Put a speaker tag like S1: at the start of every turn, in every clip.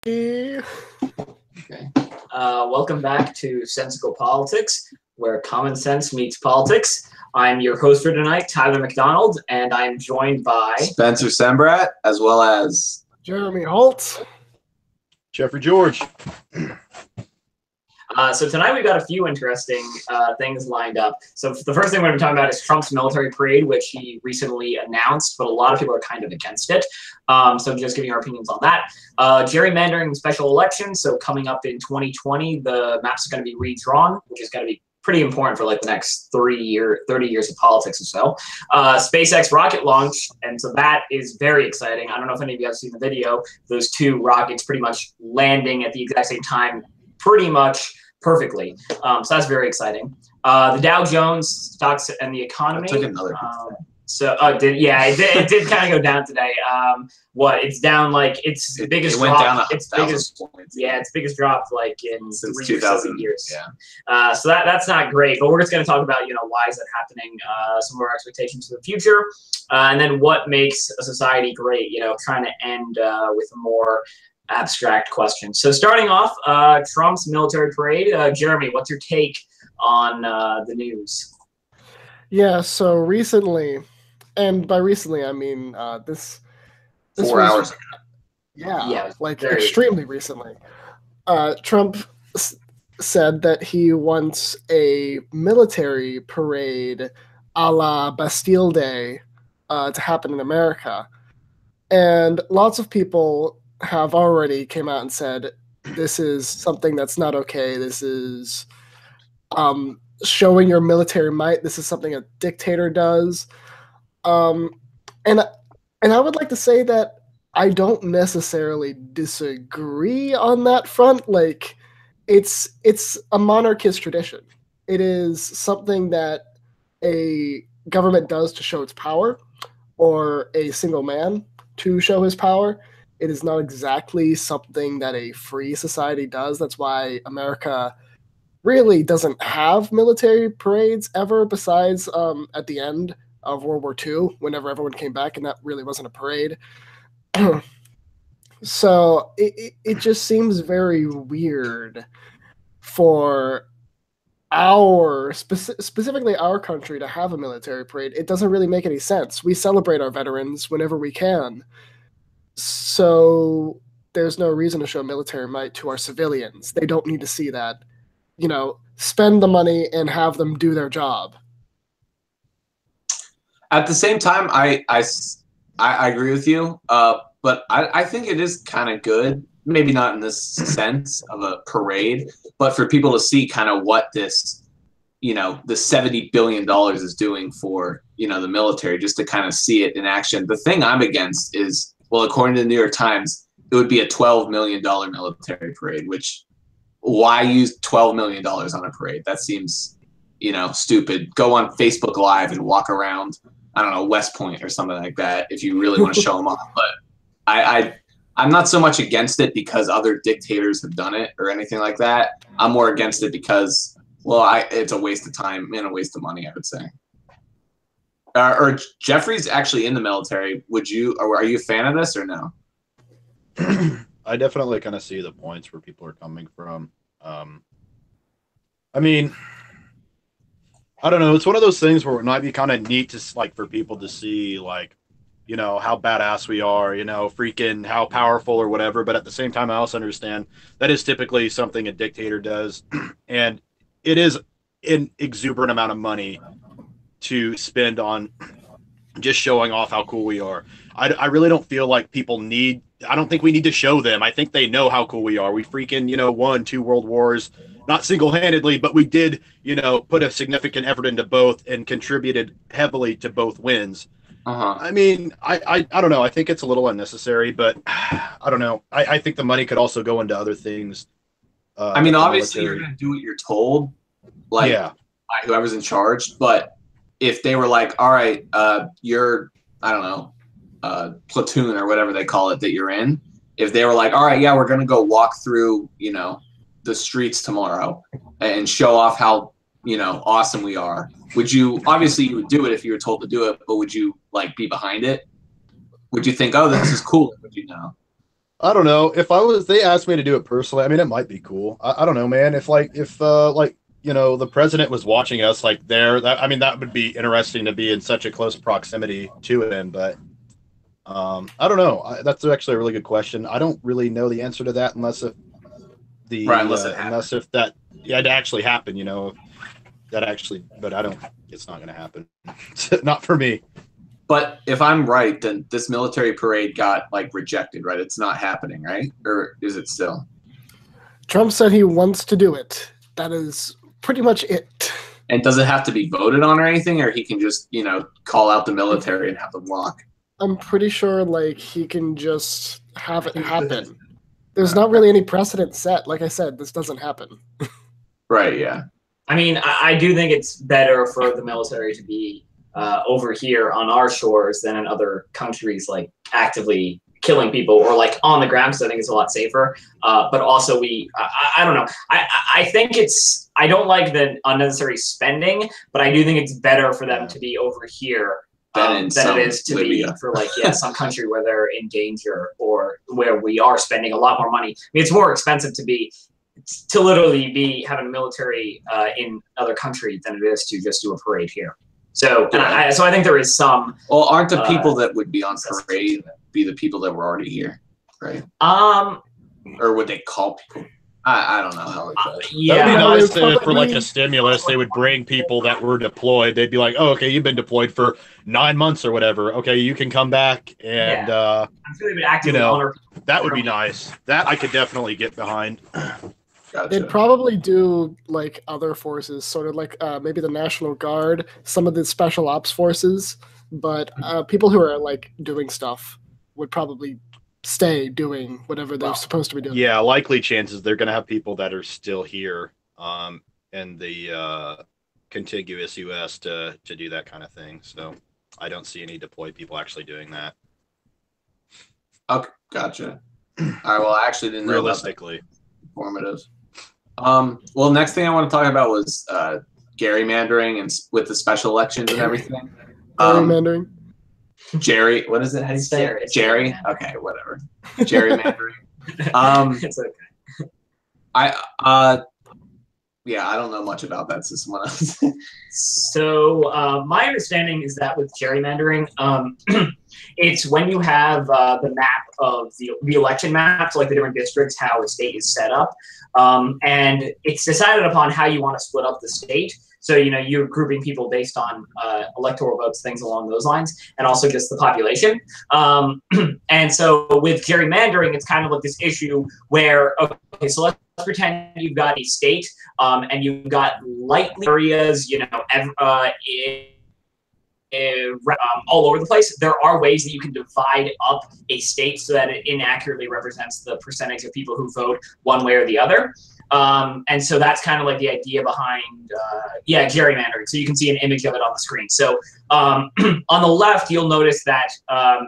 S1: Okay.
S2: Welcome back to Sensical Politics, where common sense meets politics. I'm your host for tonight, Tyler McDonald, and I'm joined by
S3: Spencer Sembrat, as well as
S1: Jeremy Holt.
S4: Jeffrey George.
S2: So tonight we've got a few interesting things lined up. So the first thing we're going to be talking about is Trump's military parade, which he recently announced, but a lot of people are kind of against it. So just giving our opinions on that. Gerrymandering and special elections. So coming up in 2020, the maps are going to be redrawn, which is going to be pretty important for like the next 30 years of politics or so. SpaceX rocket launch, and so that is very exciting. I don't know if any of you have seen the video. Those two rockets pretty much landing at the exact same time, pretty much perfectly. So that's very exciting. The Dow Jones stocks and the economy.
S3: took another.
S2: It did kind of go down today. It's down like its biggest
S3: went
S2: drop.
S3: Down
S2: its biggest
S3: points.
S2: its biggest drop like in
S3: Since
S2: 2000 years.
S3: Yeah.
S2: So that's not great. But we're just going to talk about why is that happening, some of our expectations for the future, and then what makes a society great. Trying to end with a more abstract question. So starting off, Trump's military parade. Jeremy, what's your take on the news?
S1: Yeah, so recently, and by recently I mean this
S3: 4 hours ago.
S1: Yeah, like extremely recently. Trump said that he wants a military parade a la Bastille Day to happen in America. And lots of people have already came out and said this is something that's not okay. This is showing your military might. This is something a dictator does. And I would like to say that I don't necessarily disagree on that front. Like, it's a monarchist tradition. It is something that a government does to show its power, or a single man to show his power. It is not exactly something that a free society does. That's why America really doesn't have military parades ever, besides at the end of World War II, whenever everyone came back, and that really wasn't a parade. So it just seems very weird for specifically our country to have a military parade. It doesn't really make any sense. We celebrate our veterans whenever we can. So there's no reason to show military might to our civilians. They don't need to see that. Spend the money and have them do their job.
S3: At the same time, I agree with you, but I think it is kind of good. Maybe not in this sense of a parade, but for people to see kind of what this, the $70 billion is doing for, the military, just to kind of see it in action. The thing I'm against is, well, according to the New York Times, it would be a $12 million military parade, which why use $12 million on a parade? That seems, stupid. Go on Facebook Live and walk around, I don't know, West Point or something like that if you really want to show them off. But I'm not so much against it because other dictators have done it or anything like that. I'm more against it because, well, it's a waste of time and a waste of money, I would say. Or Jeffrey's actually in the military. Are you a fan of this or no?
S4: I definitely kind of see the points where people are coming from. I mean, I don't know. It's one of those things where it might be kind of neat to for people to see how badass we are, freaking how powerful or whatever. But at the same time, I also understand that is typically something a dictator does, and it is an exuberant amount of money to spend on just showing off how cool we are. I really don't feel like people need. I don't think we need to show them. I think they know how cool we are. We freaking, won 2 world wars, not single-handedly, but we did, put a significant effort into both and contributed heavily to both wins. I mean, I don't know. I think it's a little unnecessary, but I don't know. I think the money could also go into other things.
S3: I mean, obviously you're going to do what you're told, by whoever's in charge. But if they were like, all right, you're, I don't know, platoon or whatever they call it that you're in, if they were like, all right, yeah, we're going to go walk through, the streets tomorrow and show off how, awesome we are. Would you, obviously you would do it if you were told to do it, but would you be behind it? Would you think, oh, this is cool? Would you know?
S4: I don't know. If they asked me to do it personally, I mean, it might be cool. I don't know, man. If the president was watching us like there, that would be interesting to be in such a close proximity to him. But I don't know. That's actually a really good question. I don't really know the answer to that unless if that had to actually happen. But I don't. It's not going to happen. Not for me.
S3: But if I'm right, then this military parade got like rejected, right? It's not happening, right? Or is it still?
S1: Trump said he wants to do it. That is pretty much it.
S3: And does it have to be voted on or anything, or he can just, call out the military and have them walk?
S1: I'm pretty sure he can just have it happen. There's not really any precedent set. Like I said, this doesn't happen.
S3: Right, yeah.
S2: I mean, I do think it's better for the military to be over here on our shores than in other countries, like actively killing people or like on the ground, because I think it's a lot safer. But also I don't know. I think I don't like the unnecessary spending, but I do think it's better for them to be over here than it is to Libya. Be for some country where they're in danger or where we are spending a lot more money. I mean, it's more expensive to literally be having a military in other country than it is to just do a parade here. So, so I think there is some.
S3: Well, aren't the people that would be on parade be the people that were already here, right? Or would they call people? I don't know.
S2: Yeah,
S4: that'd be nice for like a stimulus. They would bring people that were deployed. They'd be like, "Oh, okay, you've been deployed for 9 months or whatever. Okay, you can come back." And
S2: I'm sure they would actively honor people.
S4: That would be nice. That I could definitely get behind.
S3: Gotcha.
S1: They'd probably do like other forces, sort of like maybe the National Guard, some of the special ops forces, but people who are like doing stuff would probably stay doing whatever they're supposed to be doing.
S4: Yeah, likely chances they're going to have people that are still here in the contiguous U.S. to do that kind of thing. So I don't see any deployed people actually doing that.
S3: Okay, gotcha. All right, well, I actually didn't know
S4: realistically
S3: informative. Well, next thing I want to talk about was gerrymandering and with the special elections and everything.
S1: Gerrymandering.
S3: What is it? How do you say it? Jerry? Okay, whatever. Gerrymandering.
S2: It's okay.
S3: I don't know much about that system.
S2: So my understanding is that with gerrymandering, it's when you have the map of the election maps, like the different districts, how a state is set up, and it's decided upon how you want to split up the state. So, you're grouping people based on electoral votes, things along those lines, and also just the population. And so with gerrymandering, it's kind of like this issue where, okay, so let's pretend you've got a state and you've got lightly areas, all over the place. There are ways that you can divide up a state so that it inaccurately represents the percentage of people who vote one way or the other. And so that's kind of like the idea behind, gerrymandering. So you can see an image of it on the screen. So on the left, you'll notice that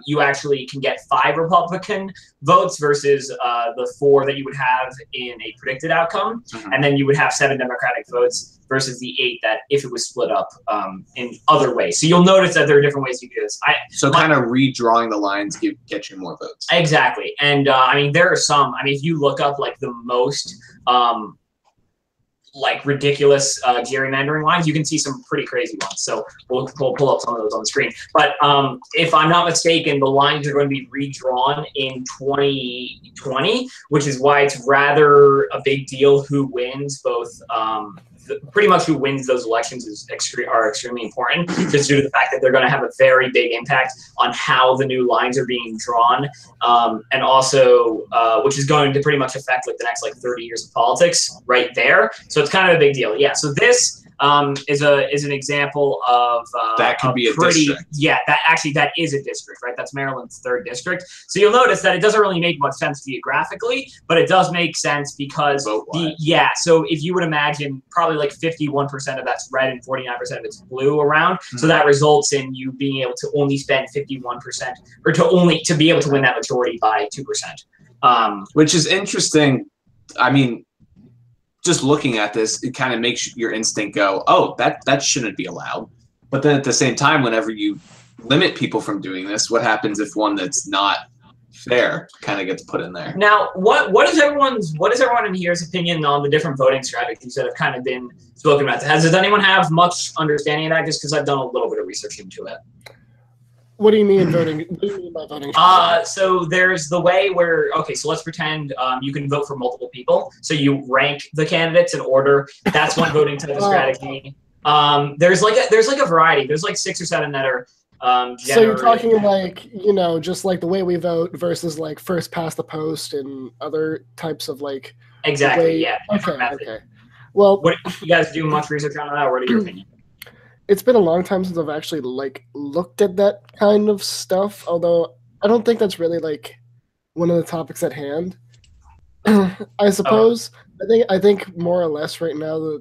S2: you actually can get 5 Republican votes versus the 4 that you would have in a predicted outcome. Mm-hmm. And then you would have 7 Democratic votes versus the 8 that if it was split up in other ways. So you'll notice that there are different ways you do this.
S3: Kind of redrawing the lines get you more votes.
S2: Exactly. And there are some, if you look up like the most ridiculous gerrymandering lines, you can see some pretty crazy ones. So we'll pull up some of those on the screen. But if I'm not mistaken, the lines are going to be redrawn in 2020, which is why it's rather a big deal who wins both. Pretty much who wins those elections are extremely important, just due to the fact that they're going to have a very big impact on how the new lines are being drawn, and also which is going to pretty much affect like the next 30 years of politics right there. So it's kind of a big deal. Yeah. So this is an example of
S3: that could be a district.
S2: Yeah, that is a district, right? That's Maryland's 3rd district. So you'll notice that it doesn't really make much sense geographically, but it does make sense because so if you would imagine probably 51% of that's red and 49% of it's blue around. Mm-hmm. So that results in you being able to only spend 51% or to be able to win that majority by 2%.
S3: Which is interesting. Just looking at this, it kind of makes your instinct go, oh, that shouldn't be allowed. But then at the same time, whenever you limit people from doing this, what happens if one that's not fair kind of gets put in there.
S2: Now, what is everyone in here's opinion on the different voting strategies that have kind of been spoken about? Does anyone have much understanding of that? Just because I've done a little bit of research into it.
S1: What do you mean voting? What do you mean by voting?
S2: So there's the way where, okay, so let's pretend you can vote for multiple people. So you rank the candidates in order. That's one voting type of strategy. There's like a variety. There's like 6 or 7 that are
S1: so you're talking like, you know, just like the way we vote versus like first past the post and other types of like.
S2: Exactly. Yeah.
S1: Okay. Well,
S2: what, you guys do much research on that? What are your opinions?
S1: It's been a long time since I've actually like looked at that kind of stuff. Although I don't think that's really like one of the topics at hand. I suppose. I think more or less right now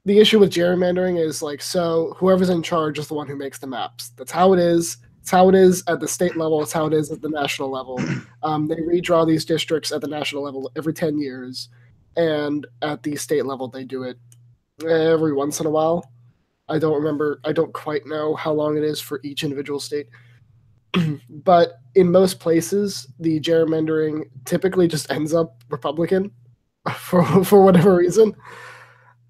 S1: the issue with gerrymandering is like, so whoever's in charge is the one who makes the maps. That's how it is. It's how it is at the state level. It's how it is at the national level. They redraw these districts at the national level every 10 years. And at the state level, they do it every once in a while. I don't quite know how long it is for each individual state. But in most places, the gerrymandering typically just ends up Republican for whatever reason.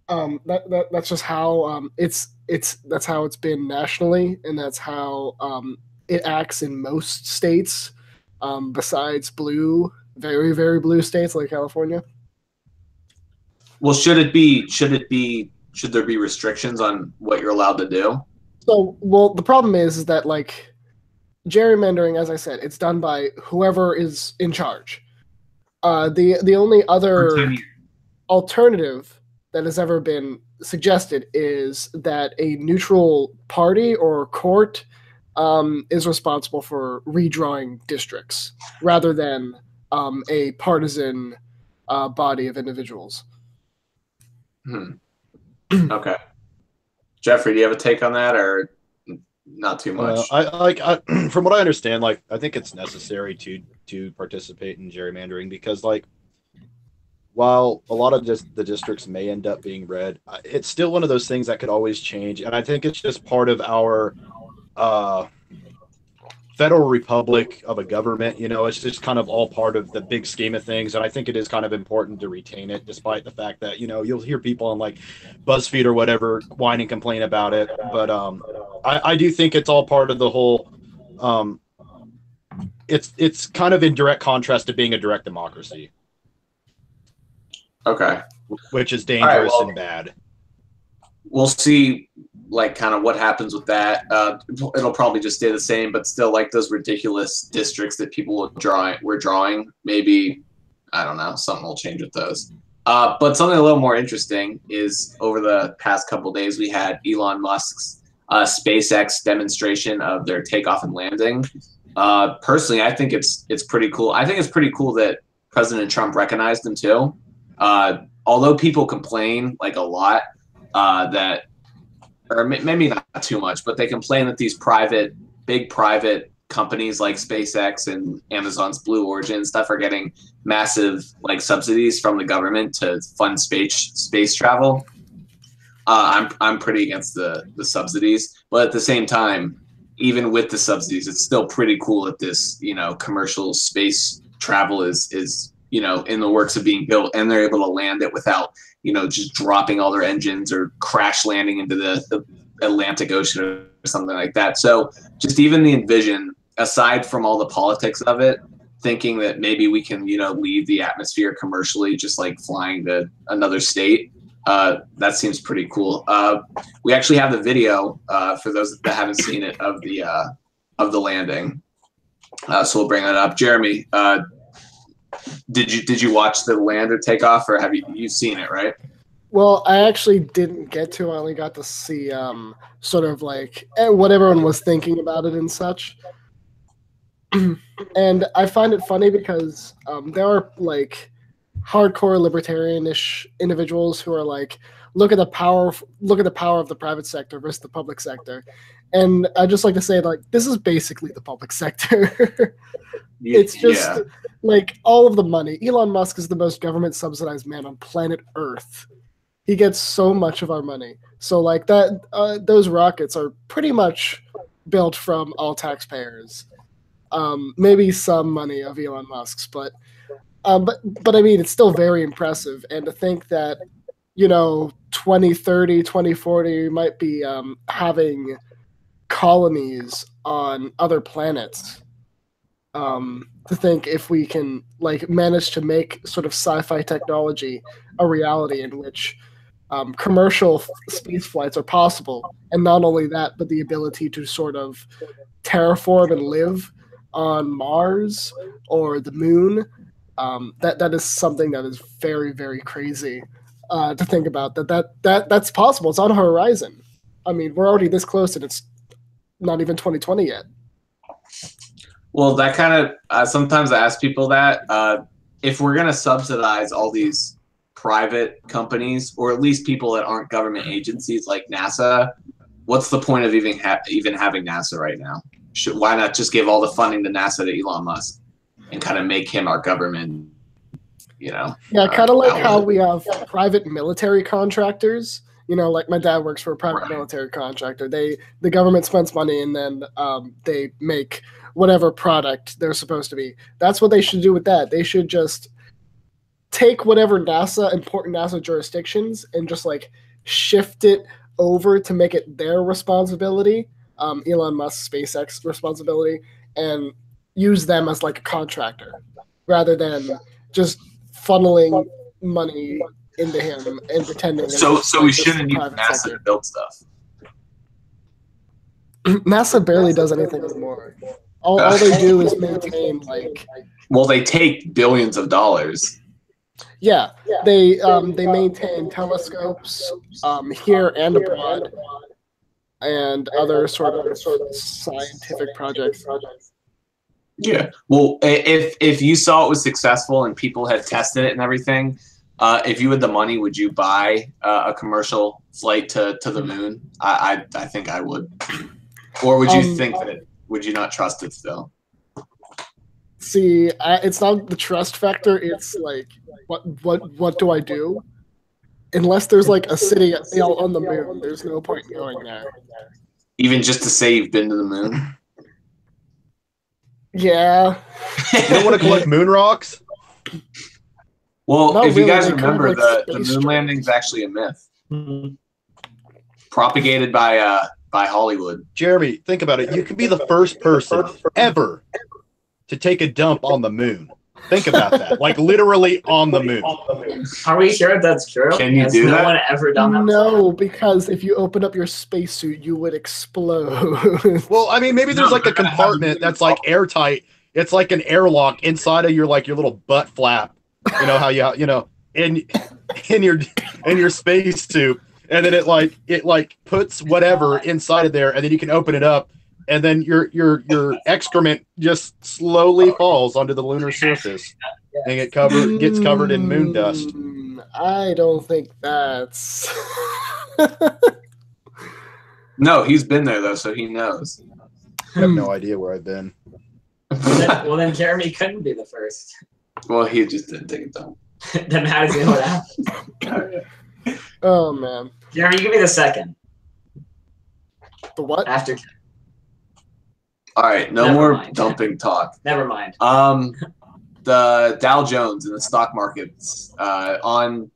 S1: That's just how that's how it's been nationally, and that's how it acts in most states, besides blue, very, very blue states like California.
S3: Well, should there be restrictions on what you're allowed to do?
S1: So, well, the problem is that like gerrymandering, as I said, it's done by whoever is in charge. The only other alternative that has ever been suggested is that a neutral party or court is responsible for redrawing districts rather than a partisan body of individuals.
S3: Okay. Jeffrey, do you have a take on that, or not too much?
S4: From what I understand, like I think it's necessary to participate in gerrymandering because, like, while a lot of the districts may end up being red, it's still one of those things that could always change, and I think it's just part of our federal republic of a government. You know, it's just kind of all part of the big scheme of things, and I think it is kind of important to retain it, despite the fact that, you know, you'll hear people on like BuzzFeed or whatever whine and complain about it. But I do think it's all part of the whole. It's kind of in direct contrast to being a direct democracy.
S3: Okay.
S4: Which is dangerous and bad.
S3: We'll see, like, kind of what happens with that. It'll probably just stay the same, but still, like, those ridiculous districts that people were drawing, maybe, I don't know, something will change with those. But something a little more interesting is over the past couple of days, we had Elon Musk's SpaceX demonstration of their takeoff and landing. Personally, I think it's pretty cool. I think it's pretty cool that President Trump recognized them too. Although people complain like a lot that, or maybe not too much, but they complain that these big private companies like SpaceX and Amazon's Blue Origin stuff are getting massive like subsidies from the government to fund space travel. I'm pretty against the subsidies, but at the same time, even with the subsidies, it's still pretty cool that this, you know, commercial space travel is you know, in the works of being built, and they're able to land it without, you know, just dropping all their engines or crash landing into the Atlantic Ocean or something like that. So just even the envision, aside from all the politics of it, thinking that maybe we can, you know, leave the atmosphere commercially, just like flying to another state, that seems pretty cool. We actually have the video for those that haven't seen it of the landing. So we'll bring that up. Jeremy, did you watch the lander take off, or have you've seen it, right?
S1: Well, I actually didn't get to. I only got to see sort of like what everyone was thinking about it and such. And I find it funny because there are like hardcore libertarianish individuals who are like, look at the power of the private sector versus the public sector. And I just like to say, like, this is basically the public sector. It's just like all of the money. Elon Musk is the most government subsidized man on planet Earth. He gets so much of our money. So like that, those rockets are pretty much built from all taxpayers. Maybe some money of Elon Musk's, but I mean, it's still very impressive. And to think that, 2030, 2040 might be having colonies on other planets. To think if we can manage to make sort of sci-fi technology a reality in which commercial space flights are possible, and not only that, but the ability to sort of terraform and live on Mars or the moon. That is something that is very, very crazy to think about. That's possible. It's on the horizon. I mean, we're already this close, and it's not even 2020 yet.
S3: Well, that kind of sometimes I ask people that if we're going to subsidize all these private companies, or at least people that aren't government agencies like NASA, what's the point of even having NASA right now? Why not just give all the funding to NASA to Elon Musk and kind of make him our government? Yeah,
S1: kind of like how we have private military contractors. Like my dad works for a private military contractor. The government spends money, and then they make whatever product they're supposed to be. That's what they should do with that. They should just take whatever important NASA jurisdictions and just shift it over to make it their responsibility, Elon Musk, SpaceX responsibility, and use them as a contractor rather than just funneling money into him and pretending.
S3: So we shouldn't use NASA to build stuff.
S1: NASA barely does anything anymore. All they do is maintain
S3: Well, they take billions of dollars.
S1: Yeah, they maintain telescopes here and abroad, and other sort of scientific projects.
S3: Yeah. Well, if you saw it was successful and people had tested it and everything, if you had the money, would you buy a commercial flight to the moon? I think I would. Or would you think that would you not trust it still?
S1: See, it's not the trust factor. It's what do I do? Unless there's a city on the moon, there's no point in going there.
S3: Even just to say you've been to the moon?
S1: Yeah.
S4: You don't want to collect moon rocks?
S3: Well,
S1: Not
S3: if
S1: really,
S3: you guys
S1: they
S3: remember,
S1: kind of
S3: the
S1: space
S3: moon landing is actually a myth. Propagated by Hollywood.
S4: Jeremy, think about it. You could be the first person ever to take a dump on the moon. Think about that. Literally on the moon.
S2: Are we sure that's true?
S3: Can you do that?
S2: No one ever done that?
S1: No, because if you open up your spacesuit, you would explode.
S4: Well, I mean, maybe there's a compartment that's airtight. It's like an airlock inside of your little butt flap. You know how in your spacesuit, and then it puts whatever inside of there, and then you can open it up, and then your excrement just slowly falls onto the lunar surface, and it gets covered in moon dust.
S1: I don't think that's.
S3: No, he's been there though, so he knows.
S4: I have no idea where I've been.
S2: Well, then Jeremy couldn't be the first.
S3: Well, he just didn't take it down.
S2: Then how does he know what happened?
S1: Oh man,
S2: Jeremy, you give me the second.
S1: The what?
S2: After.
S3: All right, no more dumping talk.
S2: Never mind.
S3: The Dow Jones in the stock markets on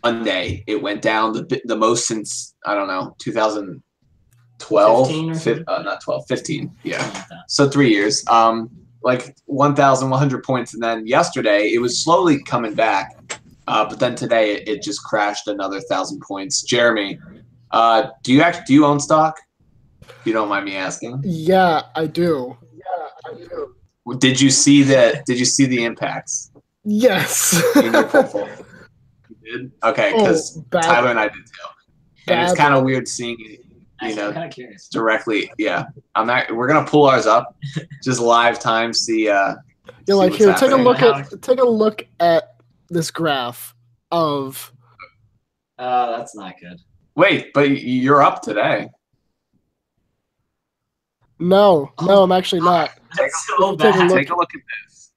S3: Monday, it went down the most since, I don't know, 2012. 15. Yeah. So 3 years. 1,100 points, and then yesterday it was slowly coming back, but then today it just crashed another 1,000 points. Jeremy, do you own stock? If you don't mind me asking.
S1: Yeah, I do.
S3: Did you see that? Did you see the impacts?
S1: Yes.
S3: In your portfolio? You did? Okay, because Tyler and I did too. And it's kind of weird seeing it.
S2: I'm kind of curious.
S3: Directly, yeah. We're gonna pull ours up, just live time. See.
S1: You're here. Take a look at this graph of.
S2: That's not good.
S3: Wait, but you're up today.
S1: No, I'm actually not.
S3: Take a look at this.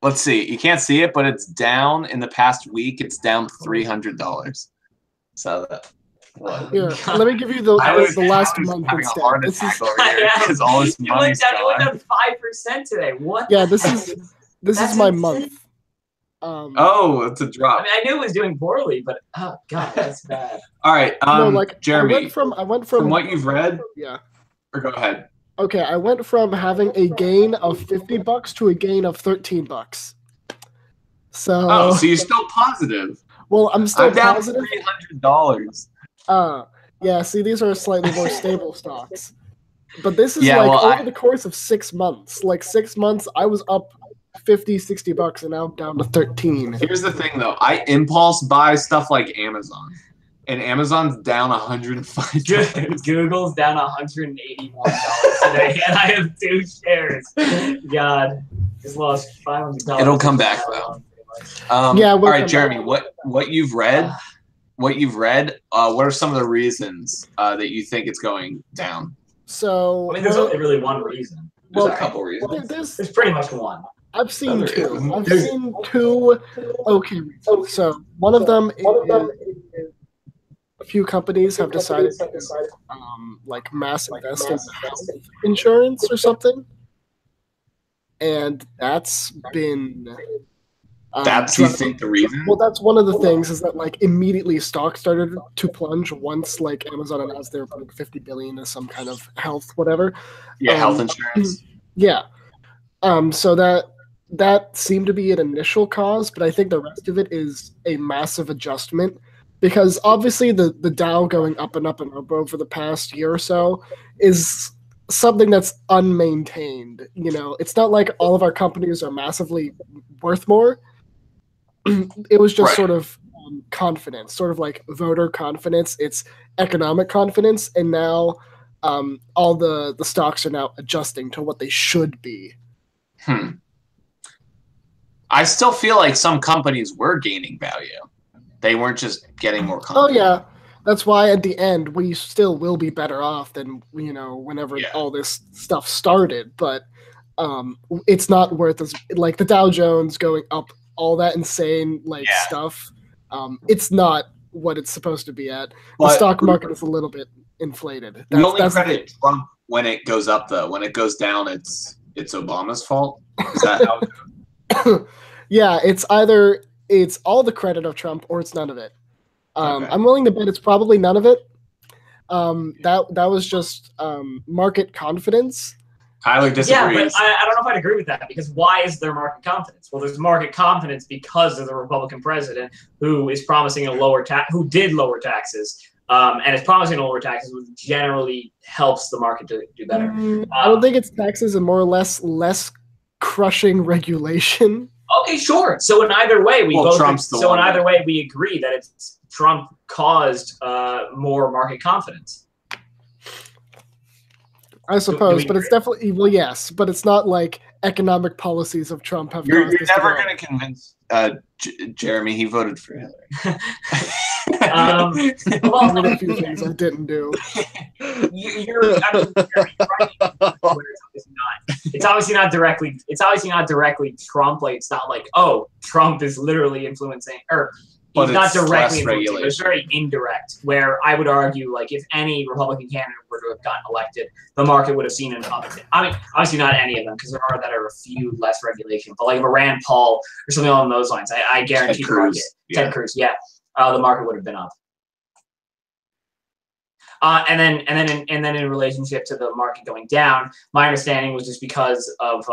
S3: Let's see. You can't see it, but it's down in the past week. It's down $300. So
S1: Here, let me give you the last month
S3: having
S1: instead.
S3: a heart
S1: This
S3: attack
S1: is
S3: over here because all this
S2: You
S3: money's
S2: went
S3: gone.
S2: down 5% today. What?
S1: Yeah, this is my
S2: insane.
S1: month.
S3: Oh, it's a drop.
S2: I mean, I knew it was doing poorly, but oh god, that's bad.
S3: All right,
S1: no, like
S3: Jeremy.
S1: I went
S3: from what you've read.
S1: Yeah.
S3: Or go ahead.
S1: Okay, I went from having a gain of $50 to a gain of $13. So.
S3: So you're still positive.
S1: Well, I'm still
S3: down
S1: positive.
S3: $300.
S1: Yeah. See, these are slightly more stable stocks, but this is over the course of 6 months. Like 6 months, I was up $50-$60, and now I'm down to 13.
S3: Here's the thing, though. I impulse buy stuff like Amazon, and Amazon's down $105.
S2: Google's down $181 today, and I have 2 shares. God, just lost $500.
S3: It'll come back though.
S1: Yeah.
S3: All right, Jeremy. What you've read? What are some of the reasons that you think it's going down?
S1: So
S2: I mean, there's only really one reason.
S3: There's a couple reasons.
S2: There's pretty much one.
S1: I've seen two. I've seen two okay reasons. So one of them is a few companies have decided to like mass invest in health insurance or something. And that's been
S3: you think the reason?
S1: Well, that's one of the things is that like immediately stocks started to plunge once like Amazon announced they were putting $50 billion as some kind of health whatever.
S3: Yeah, health insurance.
S1: Yeah. So that seemed to be an initial cause, but I think the rest of it is a massive adjustment because obviously the Dow going up and up and up over the past year or so is something that's unmaintained. You know, it's not like all of our companies are massively worth more. It was just sort of confidence, sort of like voter confidence. It's economic confidence, and now all the stocks are now adjusting to what they should be.
S3: I still feel like some companies were gaining value. They weren't just getting more confident.
S1: Oh yeah, that's why at the end we still will be better off than whenever all this stuff started. But it's not worth as like the Dow Jones going up, all that insane stuff. It's not what it's supposed to be at. The stock market is a little bit inflated.
S3: We only credit Trump when it goes up, though. When it goes down, it's Obama's fault. Is that how?
S1: Yeah, it's either it's all the credit of Trump or it's none of it.
S3: Okay.
S1: I'm willing to bet it's probably none of it. That was just market confidence.
S3: Tyler disagrees.
S2: Yeah, but I don't know if I'd agree with that because why is there market confidence? Well, there's market confidence because of the Republican president who is promising who did lower taxes, and is promising to lower taxes, which generally helps the market to do better.
S1: I don't think it's taxes and more or less crushing regulation.
S2: Okay, sure. So in either way, we agree that it's Trump caused more market confidence.
S1: I suppose, but it's definitely yes, but it's not like economic policies of Trump have.
S3: You're never going to convince Jeremy. He voted for Hillary.
S2: Well,
S1: a few things I didn't do.
S2: You're right. It's obviously not directly. It's obviously not directly Trump. Like it's not like Trump is literally influencing or. He's not directly influencing. It's very indirect, where I would argue, like, if any Republican candidate were to have gotten elected, the market would have seen an uptick. I mean, obviously not any of them, because there are a few less regulation. But like Rand Paul or something along those lines, I guarantee the market. Ted Cruz, the market would have been up. And then in relationship to the market going down, my understanding was just because of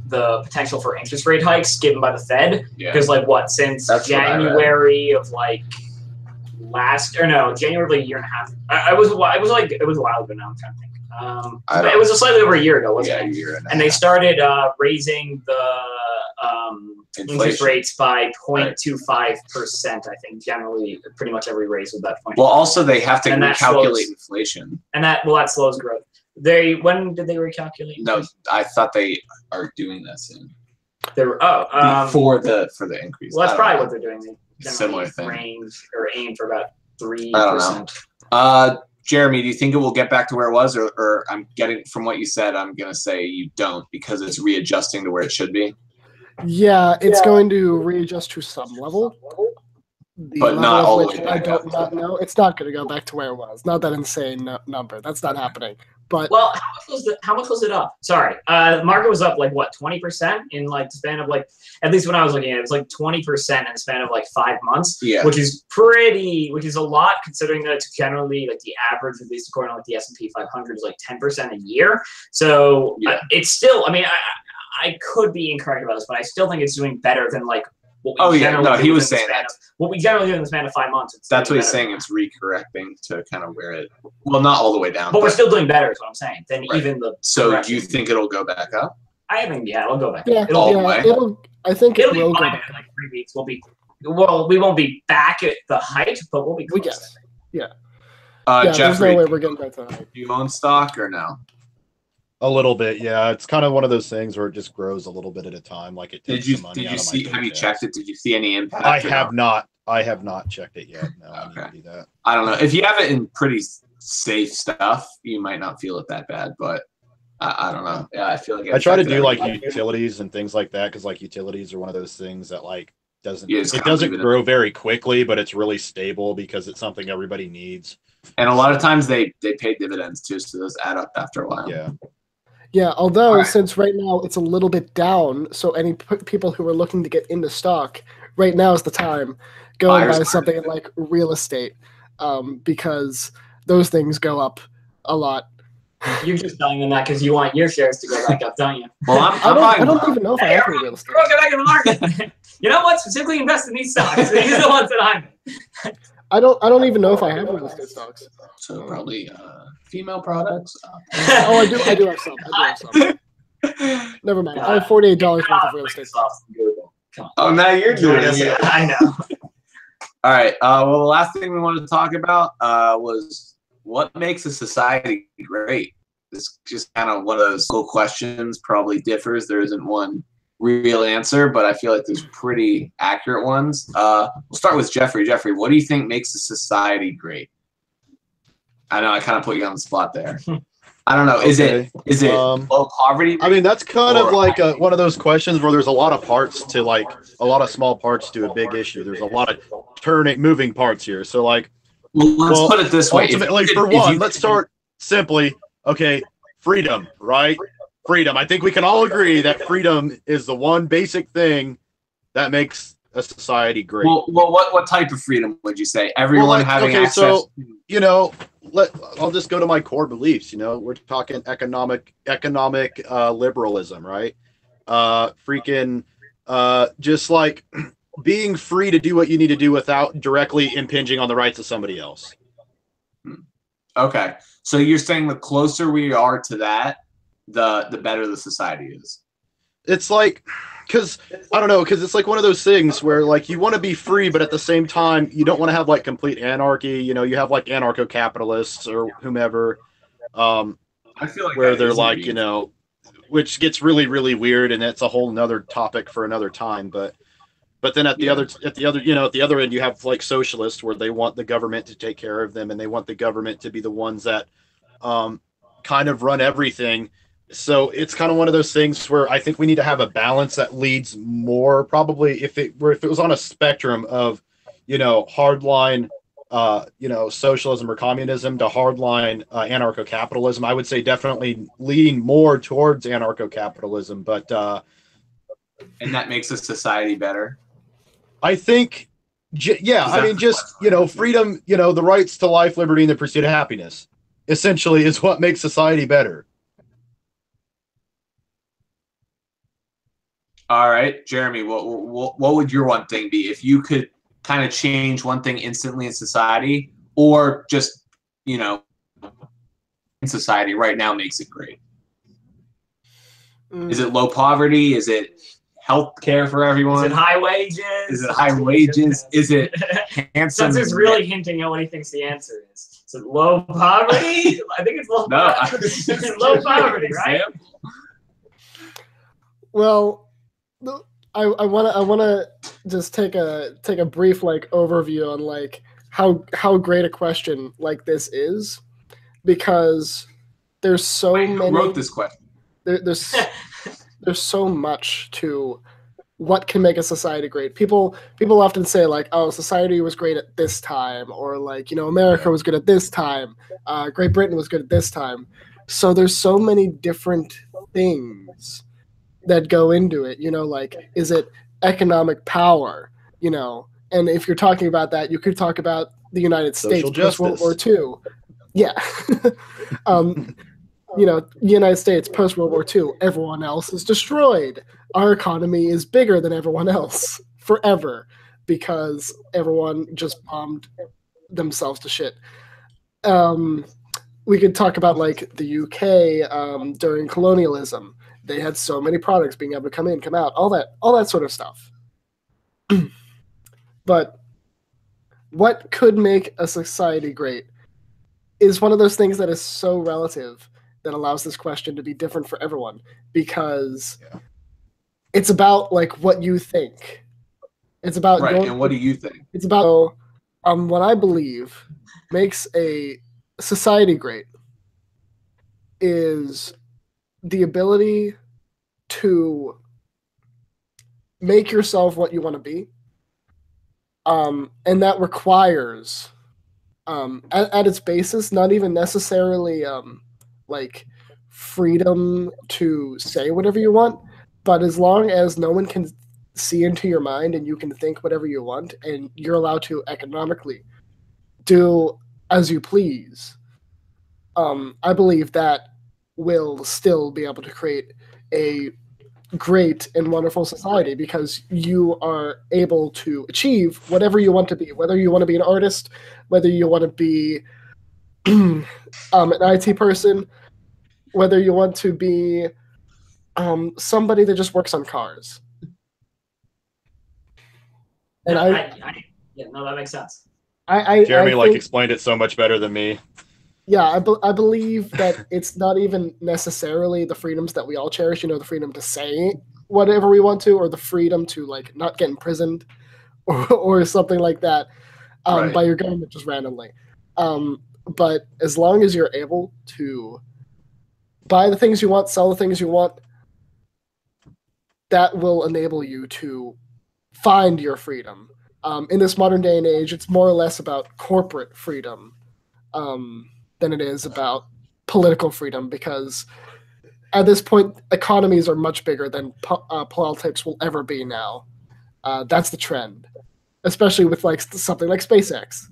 S2: the potential for interest rate hikes given by the Fed. Yeah. Because since January of January of a year and a half. It was a while ago now. I'm trying to think. It was slightly over a year ago, wasn't it? A year and they started raising the interest rates by 0.25%. I think generally, pretty much every raise was that point.
S3: Well, also they have to recalculate inflation,
S2: and that slows growth. When did they recalculate?
S3: No, I thought they are doing that soon.
S2: For
S3: the increase.
S2: Well, that's probably what they're doing.
S3: Similar thing.
S2: Range or aim for about 3%.
S3: I don't know. Jeremy, do you think it will get back to where it was, or I'm getting from what you said, I'm gonna say you don't because it's readjusting to where it should be.
S1: Yeah, it's going to readjust to some level. the
S3: But
S1: level
S3: not all the
S1: of which
S3: way
S1: I
S3: back
S1: don't
S3: up.
S1: not know. It's not going to go back to where it was. Not that insane number. That's not happening. But
S2: well, how much was it up? Sorry, market was up like what 20% in like the span of like, at least when I was looking at it, it was like 20% in the span of like 5 months.
S3: Yeah.
S2: which is a lot considering that it's generally like the average, at least according to like the S&P 500, is like 10% a year. So
S3: Yeah.
S2: It's still. I mean, I could be incorrect about this, but I still think it's doing better than like what we generally do
S3: he was
S2: in the
S3: saying
S2: span
S3: that.
S2: of, what we generally do in the span of 5 months. It's
S3: That's what
S2: doing
S3: he's
S2: better.
S3: saying. It's recorrecting to kind of where it. Well, not all the way down,
S2: But we're still doing better, is what I'm saying, than
S3: Right.
S2: even the.
S3: So
S2: correction.
S3: do you think it'll go back up?
S2: I think it'll go back.
S1: yeah,
S3: all the
S1: yeah,
S3: way?
S1: I think
S2: It'll
S1: it
S2: be
S1: will go
S2: fine
S1: back.
S2: in like 3 weeks. We won't be back at the height, but we'll be
S1: We
S2: close.
S1: guess. Yeah, there's
S3: Jeffrey,
S1: no way we're getting back to that.
S3: do you own stock or no?
S4: A little bit, yeah. It's kind of one of those things where it just grows a little bit at a time. Like it takes some money
S3: Did
S4: out
S3: you
S4: of my
S3: see? Have you
S4: paychecks.
S3: checked it? Did you see any impact?
S4: I
S3: or
S4: have
S3: no?
S4: not. I have not checked it yet. No, I need to do that.
S3: I don't know. If you have it in pretty safe stuff, you might not feel it that bad. But I don't know. Yeah, I feel like
S4: I try to do like
S3: everything.
S4: utilities and things like that because like utilities are one of those things that like doesn't
S3: Yeah, it's
S4: it
S3: kind of
S4: doesn't
S3: leave it
S4: grow very quickly, but it's really stable because it's something everybody needs.
S3: And a lot of times they pay dividends too, so those add up after a while.
S4: Yeah.
S1: Yeah, although
S3: All right.
S1: since right now it's a little bit down, so any people who are looking to get into stock, right now is the time. Go and
S3: Buyer's
S1: buy something like real estate, because those things go up a lot.
S2: You're just telling them that because you want your shares to go back up, don't you?
S3: Well,
S1: I don't even know if I have any real estate.
S2: Go back in the market. You know what? Specifically invest in these stocks. These are the ones that I'm in.
S1: I don't even know if I have real estate stocks.
S3: So probably female products.
S1: Oh, I do have some. I do have some. Never mind. I have $48 worth of real estate stocks.
S3: Oh, now you're doing
S2: Yes,
S3: it.
S2: I know.
S3: All right. Well, the last thing we wanted to talk about was what makes a society great. It's just kind of one of those cool questions. Probably differs. There isn't one real answer, but I feel like there's pretty accurate ones. We'll start with Jeffrey. Jeffrey, what do you think makes a society great? I know I kind of put you on the spot there. I don't know. Is it low poverty?
S4: I mean, that's kind of like one of those questions where there's a lot of parts to like a lot of small parts to a big issue. There's a lot of moving parts here. So like,
S3: well, let's put it this way.
S4: Ultimately, let's start simply. Okay, freedom, right? Freedom. I think we can all agree that freedom is the one basic thing that makes a society great.
S3: Well, what type of freedom would you say? Everyone having access.
S4: So you know, I'll just go to my core beliefs. You know, we're talking economic liberalism, right? Just like being free to do what you need to do without directly impinging on the rights of somebody else.
S3: Okay, so you're saying the closer we are to that, the better the society is.
S4: It's like, because it's like one of those things where like you want to be free, but at the same time you don't want to have like complete anarchy. You know, you have like anarcho-capitalists or whomever,
S3: I feel like
S4: where they're like, you know, which gets really, really weird, and that's a whole nother topic for another time. But then at the other end, you have like socialists where they want the government to take care of them, and they want the government to be the ones that kind of run everything. So it's kind of one of those things where I think we need to have a balance that leads more probably if it was on a spectrum of, you know, hardline, socialism or communism to hardline anarcho-capitalism. I would say definitely lean more towards anarcho-capitalism, but
S3: and that makes a society better.
S4: I think, I mean, just, you know, freedom, you know, the rights to life, liberty, and the pursuit of happiness essentially is what makes society better.
S3: All right, Jeremy, what would your one thing be if you could kind of change one thing instantly in society, or just, you know, in society right now makes it great? Is it low poverty? Is it health care for everyone?
S2: Is it high wages?
S3: Is it high wages? Is it handsome?
S2: Spencer's really hinting at what he thinks the answer is. Is it low poverty? I think it's low poverty. It's low poverty, right?
S1: Well, I want to just take a brief like overview on like how great a question like this is, because there's so many.
S3: Who wrote this question?
S1: There's so much to what can make a society great. People often say like, oh, society was great at this time, or like, America was good at this time, Great Britain was good at this time. So there's so many different things that go into it. Like, is it economic power? And if you're talking about that, you could talk about the United States post World War II. Yeah. The United States post World War II, everyone else is destroyed. Our economy is bigger than everyone else forever because everyone just bombed themselves to shit. We could talk about like the UK during colonialism. They had so many products being able to come in, come out, all that sort of stuff. But what could make a society great is one of those things that is so relative that allows this question to be different for everyone, because it's about like what you think. It's about
S3: and what do you think?
S1: It's about what I believe makes a society great is the ability to make yourself what you want to be. And that requires, at its basis, not even necessarily like freedom to say whatever you want, but as long as no one can see into your mind and you can think whatever you want and you're allowed to economically do as you please, I believe that will still be able to create a great and wonderful society, because you are able to achieve whatever you want to be, whether you want to be an artist, whether you want to be an IT person, whether you want to be somebody that just works on cars. And
S2: that makes sense.
S4: Jeremy explained it so much better than me.
S1: Yeah, I believe that it's not even necessarily the freedoms that we all cherish, the freedom to say whatever we want to, or the freedom to like not get imprisoned or something like that by your government just randomly. But as long as you're able to buy the things you want, sell the things you want, that will enable you to find your freedom. In this modern day and age, it's more or less about corporate freedom than it is about political freedom, because at this point, economies are much bigger than politics will ever be now. That's the trend, especially with like something like SpaceX.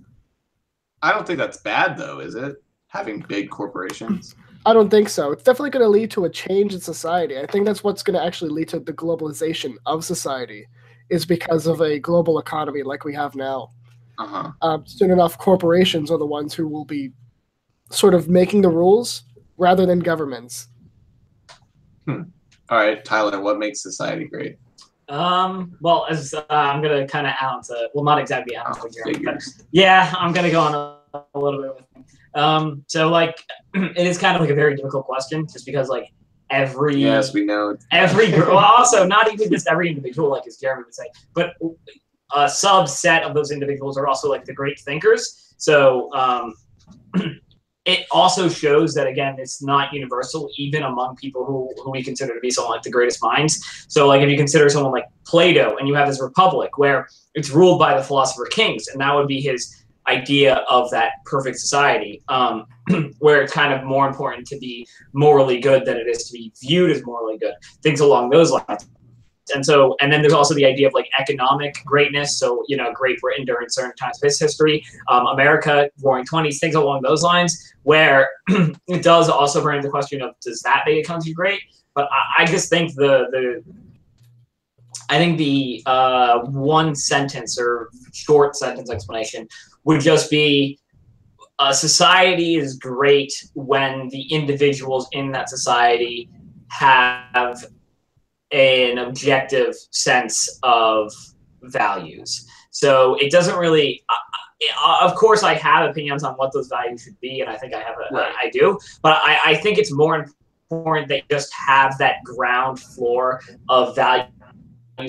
S3: I don't think that's bad, though, is it? Having big corporations?
S1: I don't think so. It's definitely going to lead to a change in society. I think that's what's going to actually lead to the globalization of society, is because of a global economy like we have now. Soon enough, corporations are the ones who will be sort of making the rules rather than governments.
S3: All right, Tyler, what makes society great?
S2: Well, as I'm gonna kind of answer, well, not exactly answer, but yeah, I'm gonna go on a little bit with him. So like, it is kind of like a very difficult question, just because like every
S3: we know
S2: well, also not even just every individual, like as Jeremy would say, but a subset of those individuals are also like the great thinkers. So it also shows that, again, it's not universal, even among people who we consider to be someone like the greatest minds. So like if you consider someone like Plato, and you have his Republic, where it's ruled by the philosopher kings, and that would be his idea of that perfect society, where it's kind of more important to be morally good than it is to be viewed as morally good, things along those lines. And then there's also the idea of like economic greatness. So, Great Britain during certain times of its history, America, Roaring '20s, things along those lines, where it does also bring the question of, does that make a country great? But I just think the one sentence or short sentence explanation would just be, a society is great when the individuals in that society have an objective sense of values. So it doesn't really, of course I have opinions on what those values should be, and I think I do, but I think it's more important that you just have that ground floor of values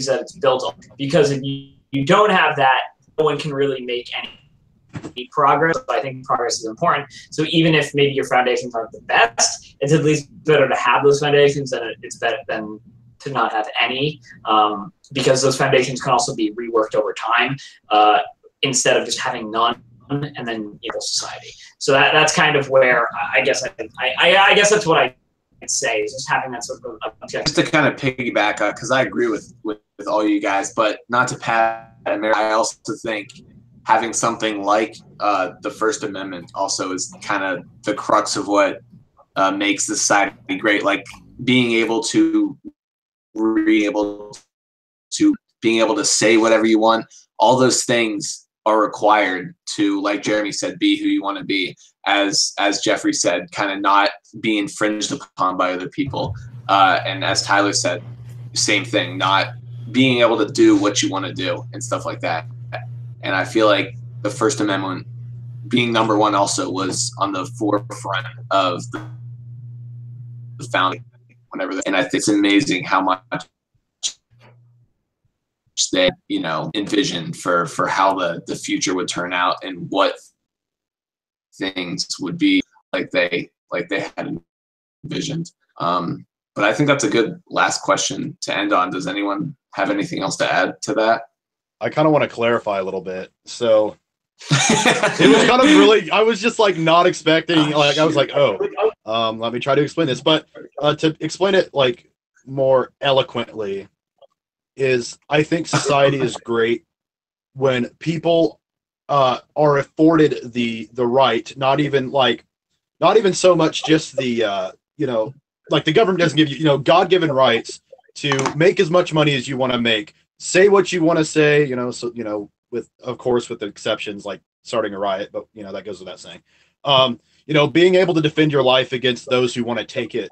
S2: that it's built on, because if you don't have that, no one can really make any progress. I think progress is important. So even if maybe your foundations aren't the best, it's at least better to have those foundations than it's better than to not have any, because those foundations can also be reworked over time, instead of just having none and then evil society. So that's kind of where I guess that's what I'd say, is just having that sort of objective.
S3: Just to kind of piggyback, because I agree with all you guys, but not to pat America, I also think having something like the First Amendment also is kind of the crux of what makes the society great. Like being able to say whatever you want, all those things are required to, like Jeremy said, be who you want to be. As Jeffrey said, kind of not be infringed upon by other people. And as Tyler said, same thing, not being able to do what you want to do and stuff like that. And I feel like the First Amendment being number one also was on the forefront of the founding. And I think it's amazing how much they, envisioned for how the future would turn out and what things would be like they had envisioned. But I think that's a good last question to end on. Does anyone have anything else to add to that?
S4: I kind of want to clarify a little bit. So it was kind of really, I was just like not expecting, like I was like, let me try to explain this. But to explain it like more eloquently is, I think society is great when people are afforded the right, not even so much just the like the government doesn't give you, God-given rights to make as much money as you want to make, say what you want to say, with, of course, with the exceptions like starting a riot, but that goes without saying. Being able to defend your life against those who want to take it,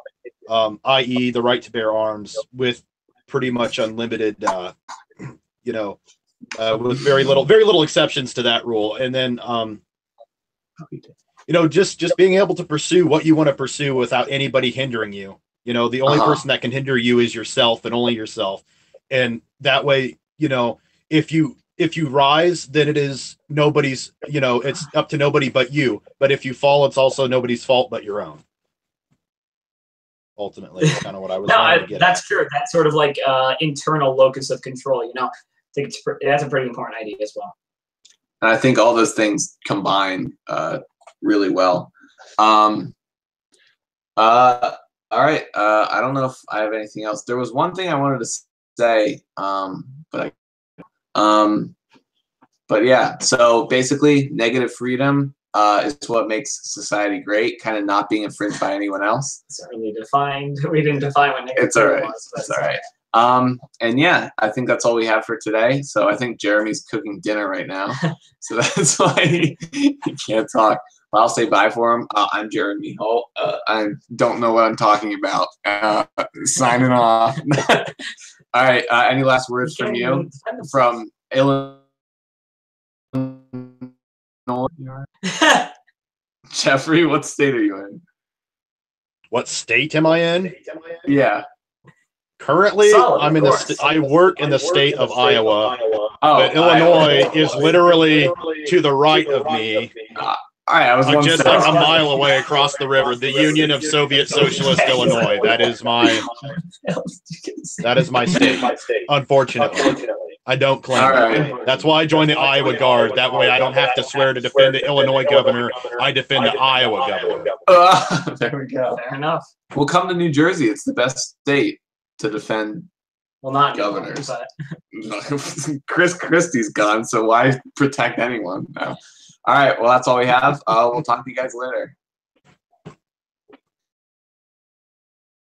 S4: i.e. the right to bear arms with pretty much unlimited, with very little exceptions to that rule. And then, just being able to pursue what you want to pursue without anybody hindering you. The only person that can hinder you is yourself and only yourself. And that way, if you rise, then it is nobody's, it's up to nobody but you. But if you fall, it's also nobody's fault but your own. Ultimately, that's kind of what I was trying to get
S2: that's
S4: at.
S2: true. That's sort of like internal locus of control. I think that's a pretty important idea as well.
S3: And I think all those things combine really well. All right. I don't know if I have anything else. There was one thing I wanted to say, but yeah. So basically, negative freedom is what makes society great. Kind of not being infringed by anyone else.
S2: It's not really defined. We didn't define what negative
S3: it's all right.
S2: freedom was.
S3: It's all right. And yeah, I think that's all we have for today. So I think Jeremy's cooking dinner right now, so that's why he can't talk. But I'll say bye for him. I'm Jeremy Holt. I don't know what I'm talking about. Signing off. All right. Any last words from you? From Illinois? Jeffrey, what state are you in?
S4: What state am I in?
S3: Yeah.
S4: Currently, I'm in I work in the state of Iowa, but Illinois is literally to the right of me.
S3: All right, I was
S4: just like a mile away across the river. The Union of Soviet Socialist Illinois. That is my state. Unfortunately, I don't claim it. That's why I joined the Iowa Guard. That way, I don't have to swear to defend the Illinois governor. I defend the Iowa governor.
S3: There we go.
S2: Fair enough.
S3: We'll come to New Jersey. It's the best state to defend
S2: not
S3: governors.
S2: But...
S3: Chris Christie's gone, so why protect anyone? No. All right, well, that's all we have. We'll talk to you guys later.